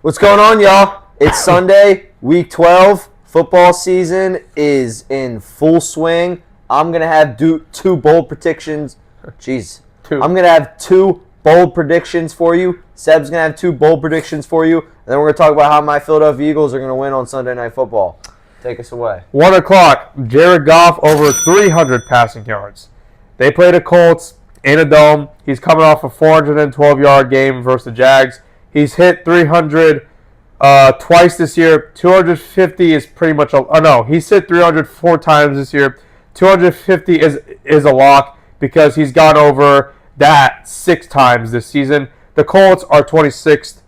What's going on, y'all? It's Sunday, week 12. Football season is in full swing. I'm going to have two bold predictions. Jeez. I'm going to have two bold predictions for you. Seb's going to have two bold predictions for you. And then we're going to talk about how my Philadelphia Eagles are going to win on Sunday Night Football. Take us away. 1 o'clock, Jared Goff over 300 passing yards. They play the Colts in a dome. He's coming off a 412-yard game versus the Jags. He's hit 300 twice this year. 250 is pretty much he's hit 300 4 times this year. 250 is a lock because he's gone over that 6 times this season. The Colts are 26th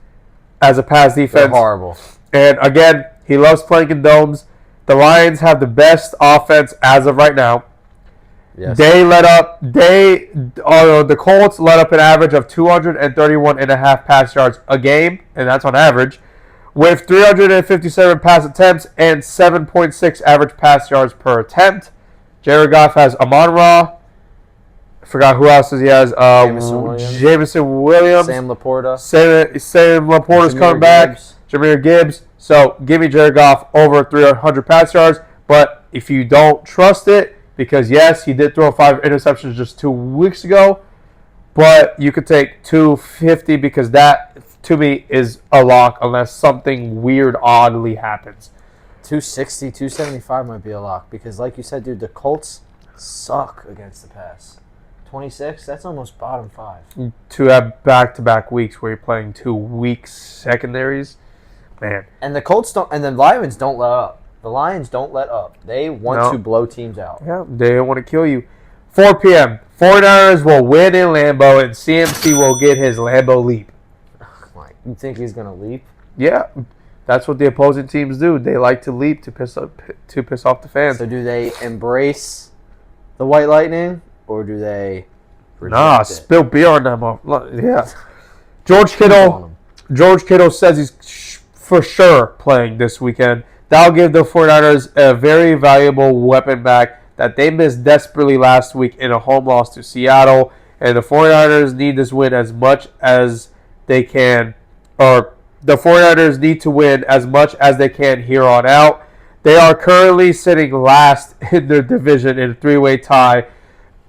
as a pass defense. They're horrible. And again, he loves playing in domes. The Lions have the best offense as of right now. Yes. The Colts let up an average of 231.5 pass yards a game, and that's on average, with 357 pass attempts and 7.6 average pass yards per attempt. Jared Goff has Amon-Ra. I forgot who else he has. Jameson Williams. Sam Laporta. Sam Laporta's coming back. Jahmyr Gibbs. So give me Jared Goff over 300 pass yards. But if you don't trust it, because yes, he did throw 5 interceptions just 2 weeks ago, but you could take 250 because that, to me, is a lock unless something weird, oddly happens. 260, 275 might be a lock because, like you said, dude, the Colts suck against the pass. 26, that's almost bottom 5. To have back-to-back weeks where you're playing 2 weak secondaries, man. And the Colts don't, and the Lions don't let up. The Lions don't let up. They want to blow teams out. Yeah, they want to kill you. 4 p.m. 49ers will win in Lambeau, and CMC will get his Lambeau leap. You think he's going to leap? Yeah, that's what the opposing teams do. They like to leap to piss off the fans. So do they embrace the White Lightning, or do they reject it? Spill beer on them. Yeah. George Kittle says he's for sure playing this weekend. That'll give the 49ers a very valuable weapon back that they missed desperately last week in a home loss to Seattle. And the 49ers need this win as much as they can. Or the 49ers need to win as much as they can here on out. They are currently sitting last in their division in a 3-way tie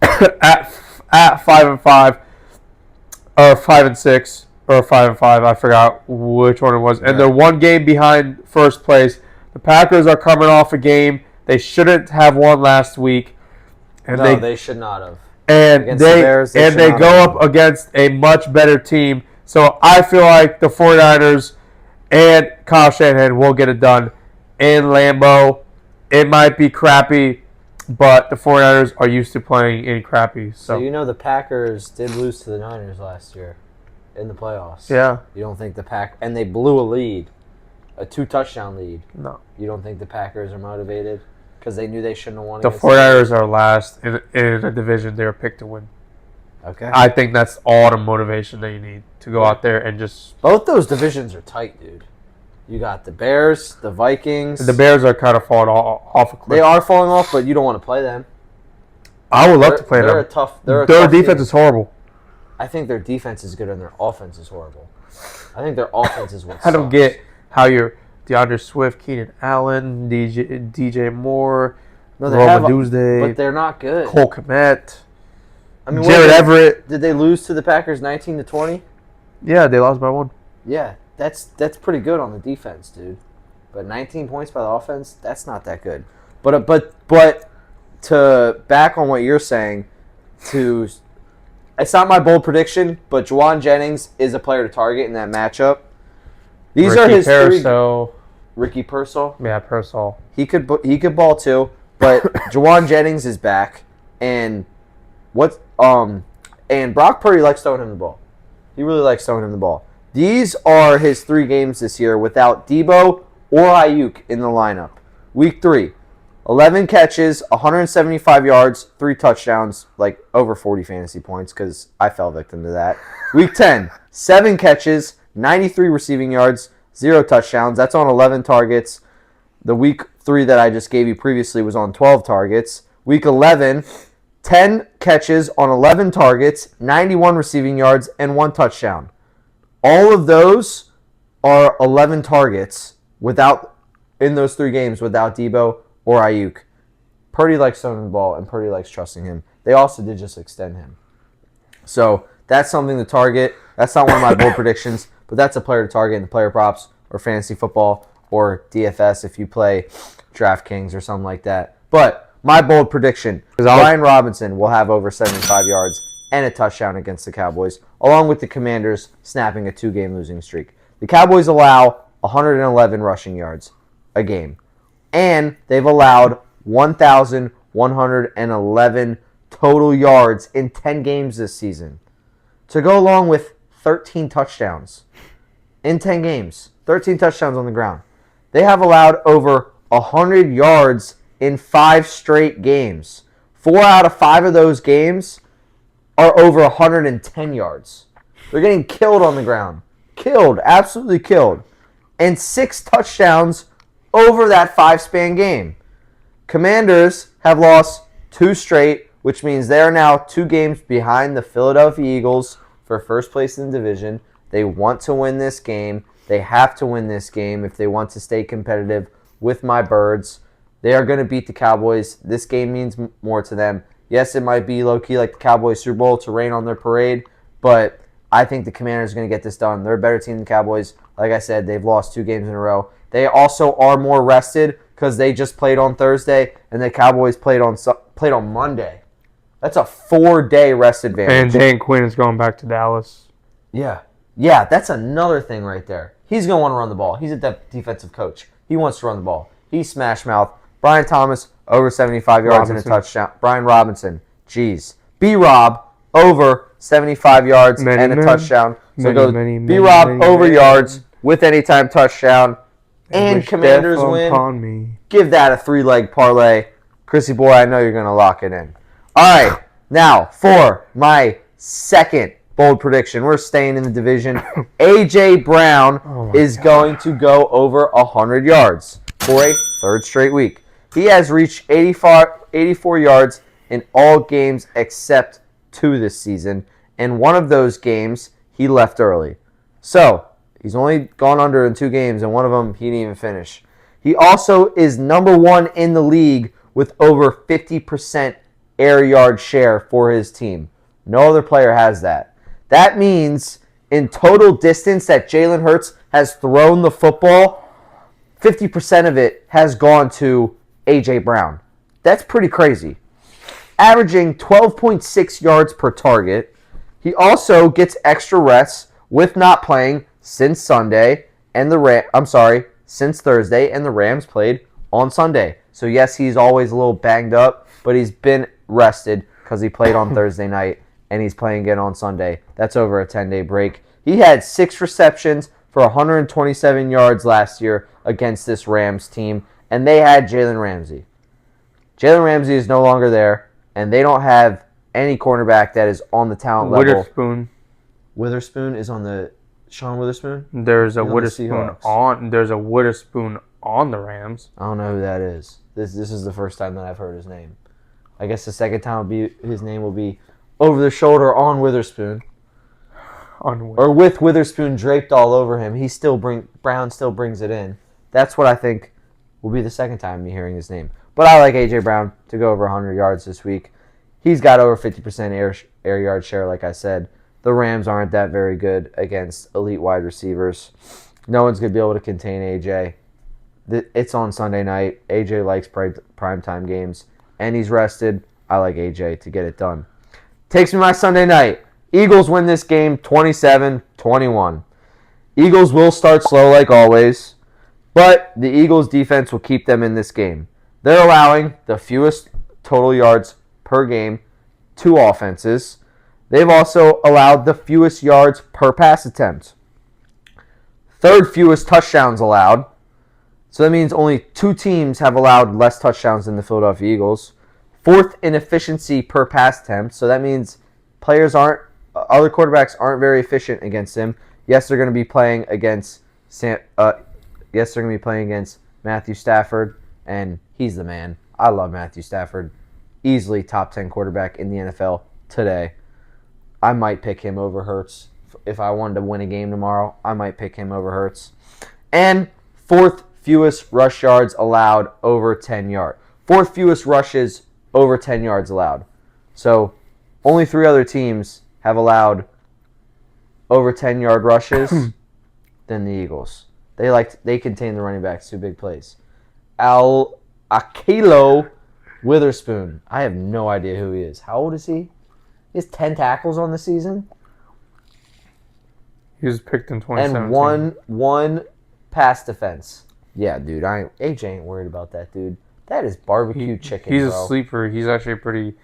at 5-5 or 5-6 or 5-5. I forgot which one it was. And they're 1 game behind first place. The Packers are coming off a game they shouldn't have won last week. And they should not have. And they go up against a much better team. So I feel like the 49ers and Kyle Shanahan will get it done in Lambeau. It might be crappy, but the 49ers are used to playing in crappy. So you know the Packers did lose to the Niners last year in the playoffs. Yeah. You don't think and they blew a lead. A 2-touchdown lead. No. You don't think the Packers are motivated because they knew they shouldn't have won? The 49ers are last in a division they were picked to win. Okay. I think that's all the motivation that you need to go out there and just... Both those divisions are tight, dude. You got the Bears, the Vikings. The Bears are kind of falling off a cliff. They are falling off, but you don't want to play them. I would love to play them. Their defense is horrible. I think their defense is good and their offense is horrible. I think their offense is what I don't get how you're DeAndre Swift, Keenan Allen, DJ Moore, Roma Doomsday, but they're not good. Cole Kmet, Jared Everett. Did they lose to the Packers 19-20? Yeah, they lost by 1. Yeah, that's pretty good on the defense, dude. But 19 points by the offense, that's not that good. But to back on what you're saying, it's not my bold prediction, but Juwan Jennings is a player to target in that matchup. These are his 3. Ricky Pearsall. Yeah, Pearsall. He could ball too, but Juwan Jennings is back, and Brock Purdy likes throwing him the ball. He really likes throwing him the ball. These are his 3 games this year without Debo or Ayuk in the lineup. Week 3, 11 catches, 175 yards, 3 touchdowns, like over 40 fantasy points because I fell victim to that. Week 10, 7 catches, 93 receiving yards, 0 touchdowns. That's on 11 targets. The week 3 that I just gave you previously was on 12 targets. Week 11, 10 catches on 11 targets, 91 receiving yards, and 1 touchdown. All of those are 11 targets in those 3 games without Debo or Ayuk. Purdy likes throwing the ball, and Purdy likes trusting him. They also did just extend him. So that's something to target. That's not one of my bold predictions, but that's a player to target in the player props or fantasy football or DFS if you play DraftKings or something like that. But my bold prediction is Brian Robinson will have over 75 yards and a touchdown against the Cowboys, along with the Commanders snapping a 2-game losing streak. The Cowboys allow 111 rushing yards a game, and they've allowed 1,111 total yards in 10 games this season, to go along with 13 touchdowns in 10 games. 13 touchdowns on the ground. They have allowed over 100 yards in 5 straight games. 4 out of 5 of those games are over 110 yards. They're getting killed on the ground. Killed. Absolutely killed. And 6 touchdowns over that 5-span game. Commanders have lost 2 straight, which means they are now 2 games behind the Philadelphia Eagles for first place in the division. They want to win this game. They have to win this game if they want to stay competitive with my Birds. They are going to beat the Cowboys. This game means more to them. Yes, it might be low-key like the Cowboys Super Bowl to rain on their parade, but I think the Commanders are going to get this done. They're a better team than the Cowboys. Like I said, they've lost 2 games in a row. They also are more rested because they just played on Thursday, and the Cowboys played on Monday. That's a 4-day rest advantage. And Dan Quinn is going back to Dallas. Yeah, that's another thing right there. He's going to want to run the ball. He's a defensive coach. He wants to run the ball. He's smash mouth. Brian Thomas, over 75 yards and a touchdown. Brian Robinson, geez. B-Rob, over 75 yards and a touchdown. So go B-Rob, over yards with anytime touchdown. And Commanders win. Give that a 3-leg parlay. Chrissy boy, I know you're going to lock it in. All right, now for my second bold prediction. We're staying in the division. A.J. Brown is going to go over 100 yards for a 3rd straight week. He has reached 84 yards in all games except 2 this season. And one of those games, he left early. So, he's only gone under in 2 games, and one of them he didn't even finish. He also is number 1 in the league with over 50% air yard share for his team. No other player has that. That means in total distance that Jalen Hurts has thrown the football, 50% of it has gone to A.J. Brown. That's pretty crazy. Averaging 12.6 yards per target. He also gets extra rests with not playing since Thursday, and the Rams played on Sunday. So yes, he's always a little banged up, but he's been rested because he played on Thursday night, and he's playing again on Sunday. That's over a 10-day break. He had 6 receptions for 127 yards last year against this Rams team, and they had Jalen Ramsey. Jalen Ramsey is no longer there, and they don't have any cornerback that is on the talent level. Witherspoon is on the Sean Witherspoon? There's a Witherspoon on the Rams. I don't know who that is. This is the first time that I've heard his name. I guess the second time his name will be over the shoulder on Witherspoon. Or with Witherspoon draped all over him. Brown still brings it in. That's what I think will be the second time me hearing his name. But I like A.J. Brown to go over 100 yards this week. He's got over 50% air yard share, like I said. The Rams aren't that very good against elite wide receivers. No one's going to be able to contain A.J. It's on Sunday night. A.J. likes primetime games, and he's rested. I like A.J. to get it done. Takes me my Sunday night. Eagles win this game 27-21. Eagles will start slow like always, but the Eagles defense will keep them in this game. They're allowing the fewest total yards per game to offenses. They've also allowed the fewest yards per pass attempt. 3rd fewest touchdowns allowed. So that means only 2 teams have allowed less touchdowns than the Philadelphia Eagles. 4th in efficiency per pass attempt. So that means other quarterbacks aren't very efficient against him. Yes, they're going to be playing against Matthew Stafford, and he's the man. I love Matthew Stafford. Easily top 10 quarterback in the NFL today. I might pick him over Hurts if I wanted to win a game tomorrow, I might pick him over Hurts. And fourth fewest rush yards allowed over 10 yards. Fourth fewest rushes over 10 yards allowed. So only 3 other teams have allowed over 10-yard rushes than the Eagles. They contain the running backs to big plays. Akelo Witherspoon. I have no idea who he is. How old is he? He has 10 tackles on the season. He was picked in 2017. And one pass defense. Yeah, dude. AJ ain't worried about that, dude. That is barbecue chicken, He's bro. a sleeper. He's actually pretty...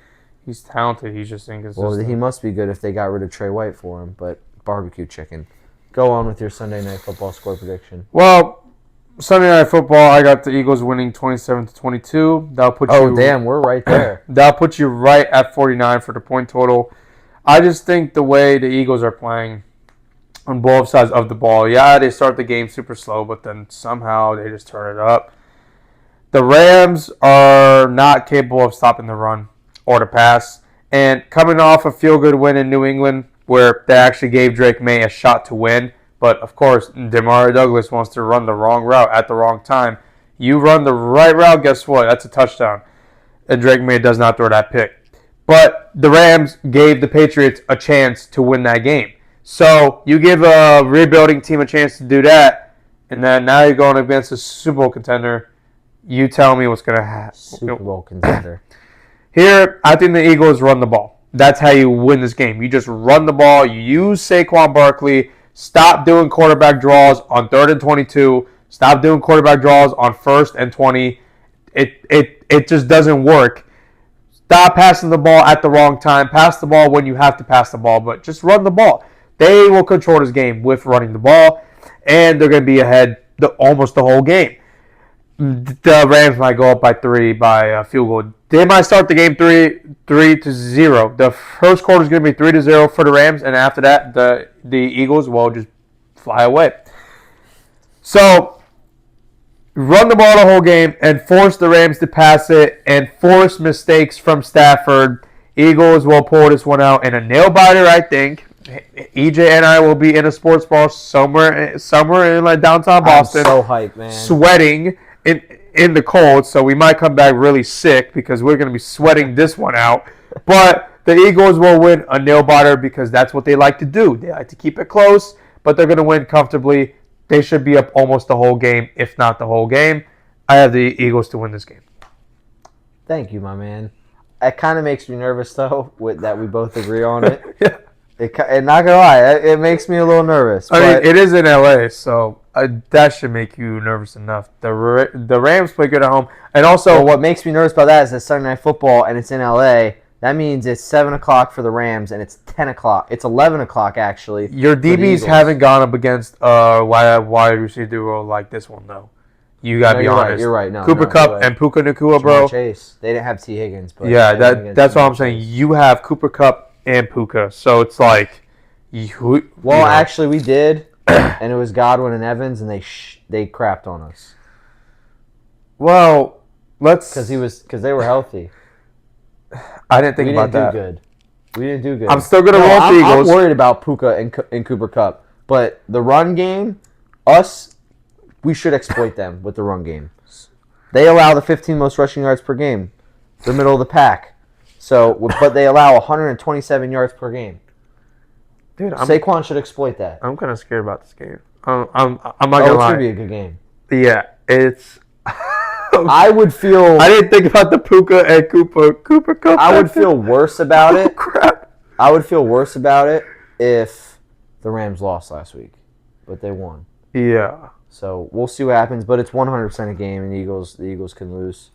He's talented. He's just inconsistent. Well, he must be good if they got rid of Trey White for him, but barbecue chicken. Go on with your Sunday Night Football score prediction. Well, Sunday Night Football, I got the Eagles winning 27-22. That'll put you... Oh, damn. We're right there. That'll put you right at 49 for the point total. I just think the way the Eagles are playing on both sides of the ball, yeah, they start the game super slow, but then somehow they just turn it up. The Rams are not capable of stopping the run or the pass. And coming off a feel-good win in New England where they actually gave Drake May a shot to win, but of course, Demario Douglas wants to run the wrong route at the wrong time. You run the right route, guess what? That's a touchdown. And Drake May does not throw that pick. But the Rams gave the Patriots a chance to win that game. So you give a rebuilding team a chance to do that, and then now you're going against a Super Bowl contender. You tell me what's going to happen. Super Bowl contender. Here, I think the Eagles run the ball. That's how you win this game. You just run the ball. You use Saquon Barkley. Stop doing quarterback draws on 3rd and 22. Stop doing quarterback draws on 1st and 20. It just doesn't work. Stop passing the ball at the wrong time. Pass the ball when you have to pass the ball, but just run the ball. They will control this game with running the ball, and they're going to be ahead almost the whole game. The Rams might go up by 3 by a field goal. They might start the game 3-0. The first quarter is going to be 3-0 for the Rams, and after that, the Eagles will just fly away. So, run the ball the whole game and force the Rams to pass it and force mistakes from Stafford. Eagles will pull this one out in a nail biter, I think. EJ and I will be in a sports bar somewhere in like downtown Boston. I'm so hyped, man. Sweating in the cold, so we might come back really sick because we're going to be sweating this one out. But the Eagles will win a nail biter because that's what they like to do. They like to keep it close, but they're going to win comfortably. They should be up almost the whole game, if not the whole game. I have the Eagles to win this game. Thank you, my man. It kind of makes me nervous, though, that we both agree on it. Yeah. And not gonna lie, it makes me a little nervous. I mean, it is in LA, so that should make you nervous enough. The Rams play good at home, and also what makes me nervous about that is it's Sunday Night Football and it's in LA. That means it's 7 o'clock for the Rams and it's 10 o'clock. It's 11 o'clock actually. Your DBs haven't gone up against wide receiver duo like this one though. You gotta be honest. Right, you're right. No, Cooper Kupp and Puka Nacua, bro. Chase. They didn't have T. Higgins, but yeah, that's what I'm saying. You have Cooper Kupp and Puka, so it's like, actually, we did, and it was Godwin and Evans, and they crapped on us. Well, because they were healthy. I didn't think about that. We didn't do good. I'm still gonna roll the Eagles. I'm worried about Puka and Cooper Kupp, but the run game, we should exploit them with the run game. They allow the 15 most rushing yards per game. They're middle of the pack. So, but they allow 127 yards per game. Dude, Saquon should exploit that. I'm kind of scared about this game. I'm not gonna lie. It's gonna be a good game. Yeah, it's. I would feel. I didn't think about the Puka and Cooper Kupp. I would feel worse about it. Crap. I would feel worse about it if the Rams lost last week, but they won. Yeah. So we'll see what happens, but it's 100% a game, and the Eagles can lose.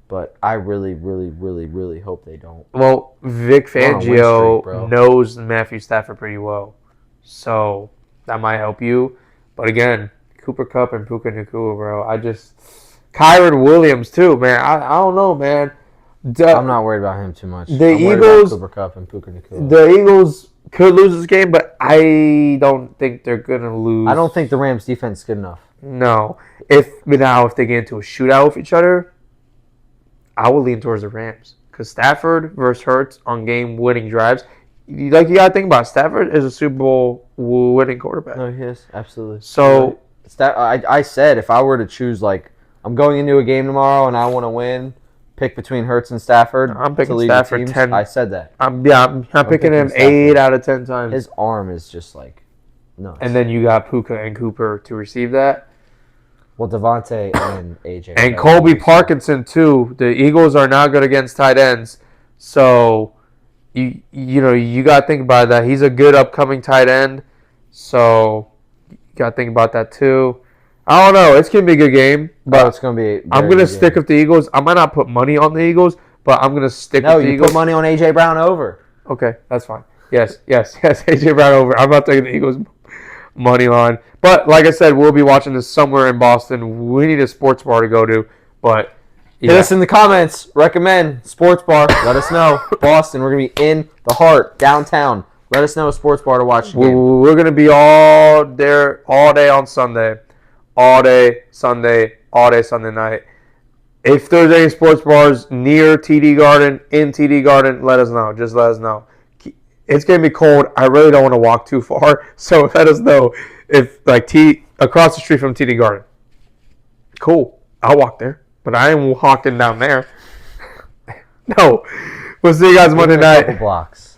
But I really, really, really, really hope they don't. Well, Vic Fangio knows Matthew Stafford pretty well, so that might help you. But again, Cooper Kupp and Puka Nacua, bro. Kyron Williams too, man. I don't know, man. I'm not worried about him too much. The Eagles, Cooper Kupp and Puka Nacua. The Eagles could lose this game, but I don't think they're gonna lose. I don't think the Rams' defense is good enough. No. If they get into a shootout with each other, I would lean towards the Rams. Because Stafford versus Hurts on game-winning drives, you got to think about it. Stafford is a Super Bowl winning quarterback. No, he is. Absolutely. So I said if I were to choose, like, I'm going into a game tomorrow and I want to win, pick between Hurts and Stafford. I'm picking to lead the Stafford teams. 10. I said that. I'm picking him Stafford. 8 out of 10 times. His arm is just like nuts. And then you got Puka and Cooper to receive that. Well, Devontae and AJ. And Colby Parkinson, too. The Eagles are not good against tight ends. So, you got to think about that. He's a good upcoming tight end. So, you got to think about that, too. I don't know. It's going to be a good game. But it's going to be I'm going to stick with the Eagles. I might not put money on the Eagles, but I'm going to stick with the Eagles. No, you put money on AJ Brown over. Okay, that's fine. Yes. AJ Brown over. I'm not taking the Eagles money line. But like I said, we'll be watching this somewhere in Boston. We need a sports bar to go to. But hit us in the comments. Recommend sports bar. Let us know. Boston. We're going to be in the heart, downtown. Let us know a sports bar to watch the game. We're going to be all there all day on Sunday. All day Sunday night. If there's any sports bars near TD Garden, in TD Garden, let us know. Just let us know. It's going to be cold. I really don't want to walk too far. So let us know if, like, across the street from TD Garden. Cool. I'll walk there. But I ain't walking down there. No. We'll see you guys Monday night. Blocks.